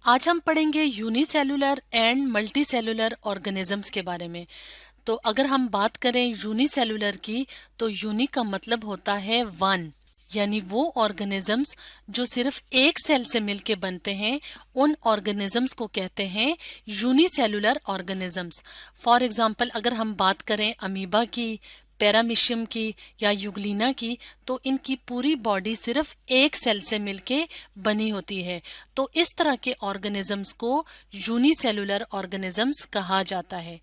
आज हम पढ़ेंगे यूनिसेलुलर एंड मल्टीसेलुलर ऑर्गेनिजम्स के बारे में। तो अगर हम बात करें यूनिसेलुलर की, तो यूनि का मतलब होता है वन, यानी वो ऑर्गेनिजम्स जो सिर्फ एक सेल से मिलके बनते हैं, उन ऑर्गेनिजम्स को कहते हैं यूनिसेलुलर ऑर्गेनिजम्स। फॉर एग्जांपल अगर हम बात करें अमीबा की, पैरामीशियम की या यूग्लिना की, तो इनकी पूरी बॉडी सिर्फ एक सेल से मिलके बनी होती है। तो इस तरह के ऑर्गेनिजम्स को यूनिसेलुलर ऑर्गेनिजम्स कहा जाता है।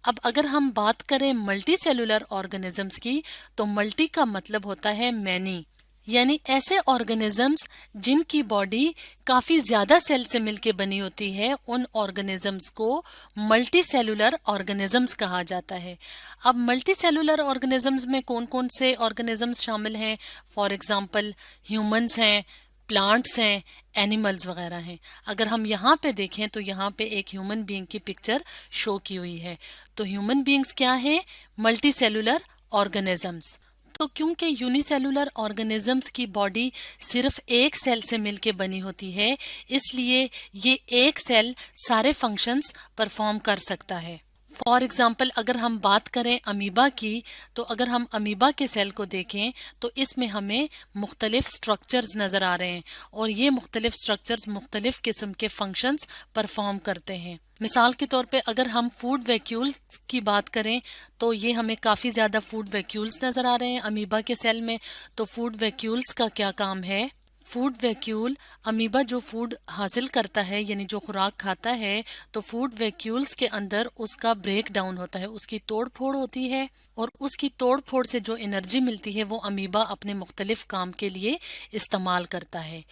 अब अगर हम बात करें मल्टी सेलुलर ऑर्गेनिजम्स की, तो मल्टी का मतलब होता है मैनी, यानी ऐसे ऑर्गेनिजम्स जिनकी बॉडी काफी ज्यादा सेल से मिलके बनी होती है, उन ऑर्गेनिजम्स को मल्टी सेलुलर ऑर्गेनिजम्स कहा जाता है। अब मल्टी सेलुलर ऑर्गेनिजम्स में कौन कौन से ऑर्गेनिजम्स शामिल हैं? फॉर एग्जांपल ह्यूमंस हैं, प्लांट्स हैं, एनिमल्स वगैरह हैं। अगर हम यहाँ पे देखें तो यहाँ पे एक ह्यूमन बीइंग की पिक्चर शो की हुई है। तो ह्यूमन बीइंग्स क्या है? Multi cellular organisms. तो क्योंकि यूनिसेलुलर ऑर्गेनिजम्स की बॉडी सिर्फ एक सेल से मिलके बनी होती है, इसलिए ये एक सेल सारे फंक्शंस परफॉर्म कर सकता है। फॉर एग्जाम्पल अगर हम बात करें अमीबा की, तो अगर हम अमीबा के सेल को देखें तो इसमें हमें मुख्तलिफ स्ट्रक्चर्स नज़र आ रहे हैं, और ये मुख्तलिफ स्ट्रक्चर्स मुख्तलिफ किस्म के फंक्शंस परफॉर्म करते हैं। मिसाल के तौर पे अगर हम फूड वैक्यूल्स की बात करें, तो ये हमें काफ़ी ज़्यादा फूड वैक्यूल्स नज़र आ रहे हैं अमीबा के सेल में। तो फूड वैक्यूल्स का क्या काम है? फूड वैक्यूल, अमीबा जो फूड हासिल करता है यानी जो खुराक खाता है, तो फूड वैक्यूल्स के अंदर उसका ब्रेक डाउन होता है, उसकी तोड़ फोड़ होती है, और उसकी तोड़ फोड़ से जो एनर्जी मिलती है वो अमीबा अपने मुख्तलिफ काम के लिए इस्तेमाल करता है।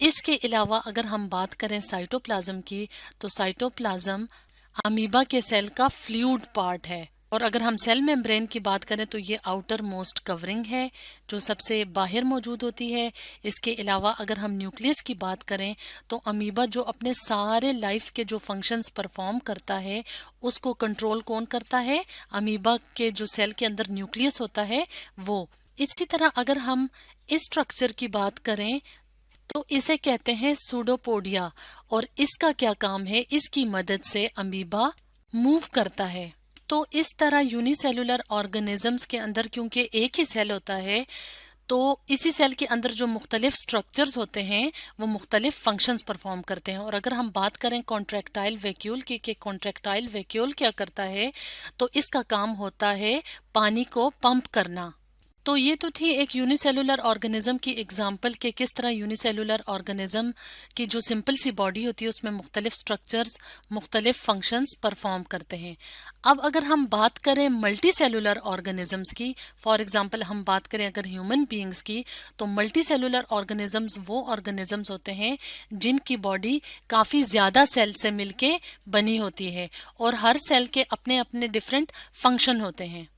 इसके अलावा अगर हम बात करें साइटोप्लाज्म की, तो साइटोप्लाज्म अमीबा के सेल का फ्लूइड पार्ट है। और अगर हम सेल मेम्ब्रेन की बात करें तो ये आउटर मोस्ट कवरिंग है जो सबसे बाहर मौजूद होती है। इसके अलावा अगर हम न्यूक्लियस की बात करें, तो अमीबा जो अपने सारे लाइफ के जो फंक्शंस परफॉर्म करता है, उसको कंट्रोल कौन करता है? अमीबा के जो सेल के अंदर न्यूक्लियस होता है वो। इसी तरह अगर हम इस स्ट्रक्चर की बात करें, तो इसे कहते हैं सूडोपोडिया, और इसका क्या काम है? इसकी मदद से अमीबा मूव करता है। तो इस तरह यूनिसेलुलर ऑर्गेनिजम्स के अंदर क्योंकि एक ही सेल होता है, तो इसी सेल के अंदर जो मुख्तलिफ स्ट्रक्चर्स होते हैं वो मुख्तलिफ फंक्शंस परफॉर्म करते हैं। और अगर हम बात करें कॉन्ट्रैक्टाइल वैक्यूल की, कि कॉन्ट्रैक्टाइल वैक्यूल क्या करता है, तो इसका काम होता है पानी को पंप करना। तो ये तो थी एक यूनिसेलुलर ऑर्गेनिज्म की एग्जांपल के किस तरह यूनिसेलुलर ऑर्गेनिज्म की जो सिंपल सी बॉडी होती है उसमें मुख्तलिफ स्ट्रक्चर्स, मुख्तलिफ फंक्शंस परफॉर्म करते हैं। अब अगर हम बात करें मल्टी सेलुलर ऑर्गेनिजम्स की, फॉर एग्जांपल हम बात करें अगर ह्यूमन बीइंग्स की, तो मल्टी सेलुलर ऑर्गेनिजम्स वो ऑर्गेनिजम्स होते हैं जिनकी बॉडी काफ़ी ज़्यादा सेल से मिलके बनी होती है, और हर सेल के अपने अपने डिफरेंट फंक्शन होते हैं।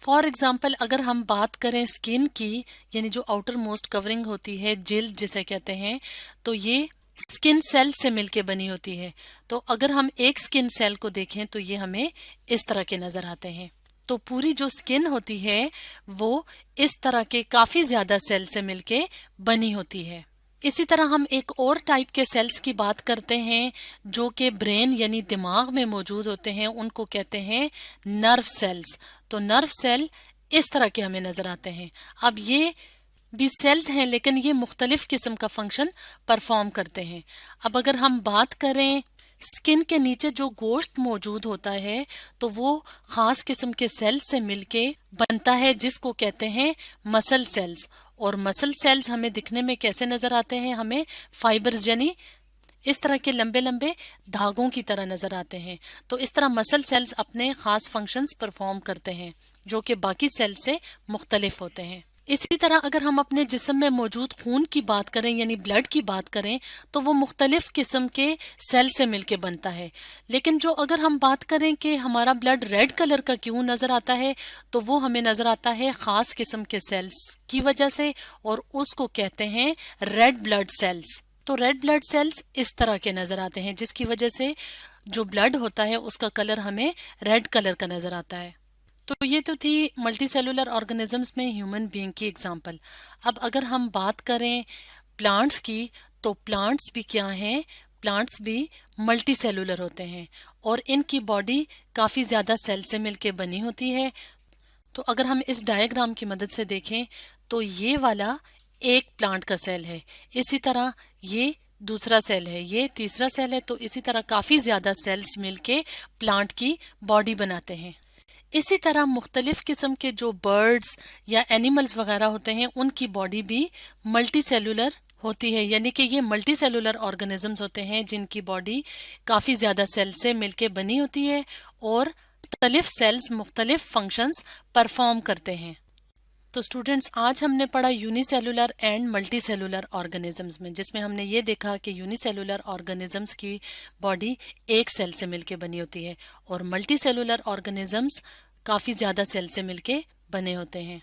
फॉर एग्जाम्पल अगर हम बात करें स्किन की, यानी जो आउटर मोस्ट कवरिंग होती है, जिल्द जिसे कहते हैं, तो ये स्किन सेल से मिलके बनी होती है। तो अगर हम एक स्किन सेल को देखें तो ये हमें इस तरह के नजर आते हैं। तो पूरी जो स्किन होती है वो इस तरह के काफी ज्यादा सेल से मिलके बनी होती है। इसी तरह हम एक और टाइप के सेल्स की बात करते हैं जो कि ब्रेन यानी दिमाग में मौजूद होते हैं, उनको कहते हैं नर्व सेल्स। तो नर्व सेल इस तरह के हमें नजर आते हैं। अब ये भी सेल्स हैं लेकिन ये मुख्तलिफ किस्म का फंक्शन परफॉर्म करते हैं। अब अगर हम बात करें स्किन के नीचे जो गोश्त मौजूद होता है, तो वो खास किस्म के सेल से मिलके बनता है जिसको कहते हैं मसल सेल्स। और मसल सेल्स हमें दिखने में कैसे नजर आते हैं? हमें फाइबर्स यानी इस तरह के लंबे लंबे धागों की तरह नजर आते हैं। तो इस तरह मसल सेल्स अपने खास फंक्शंस परफॉर्म करते हैं जो कि बाकी सेल से मुख्तलिफ होते हैं। इसी तरह अगर हम अपने जिस्म में मौजूद खून की बात करें यानी ब्लड की बात करें, तो वो मुख्तलिफ किस्म के सेल से मिलके बनता है। लेकिन जो अगर हम बात करें कि हमारा ब्लड रेड कलर का क्यों नजर आता है, तो वो हमें नजर आता है खास किस्म के सेल्स की वजह से, और उसको कहते हैं रेड ब्लड सेल्स। तो रेड ब्लड सेल्स इस तरह के नजर आते हैं जिसकी वजह से जो ब्लड होता है उसका कलर हमें रेड कलर का नजर आता है। तो ये तो थी मल्टी सेलुलर ऑर्गेनिजम्स में ह्यूमन बीइंग की एग्जांपल। अब अगर हम बात करें प्लांट्स की, तो प्लांट्स भी क्या हैं? प्लांट्स भी मल्टी सेलुलर होते हैं और इनकी बॉडी काफ़ी ज़्यादा सेल से मिलके बनी होती है। तो अगर हम इस डायग्राम की मदद से देखें तो ये वाला एक प्लांट का सेल है, इसी तरह ये दूसरा सेल है, ये तीसरा सेल है। तो इसी तरह काफ़ी ज़्यादा सेल्स मिलके प्लांट की बॉडी बनाते हैं। इसी तरह मुख्तलिफ किस्म के जो बर्ड्स या एनिमल्स वगैरह होते हैं उनकी बॉडी भी मल्टी सेलुलर होती है, यानी कि ये मल्टी सेलुलर ऑर्गेनिजम्स होते हैं जिनकी बॉडी काफ़ी ज़्यादा सेल से मिलके बनी होती है और मुख्तलिफ सेल्स मुख्तलिफ फंक्शंस परफॉर्म करते हैं। तो स्टूडेंट्स, आज हमने पढ़ा unicellular and multi cellular organisms में, जिसमें हमने ये देखा कि यूनिसेलुलर ऑर्गेनिजम्स की बॉडी एक सेल से मिलके बनी होती है और मल्टी सेलुलर ऑर्गेनिजम्स काफ़ी ज़्यादा सेल से मिलके बने होते हैं।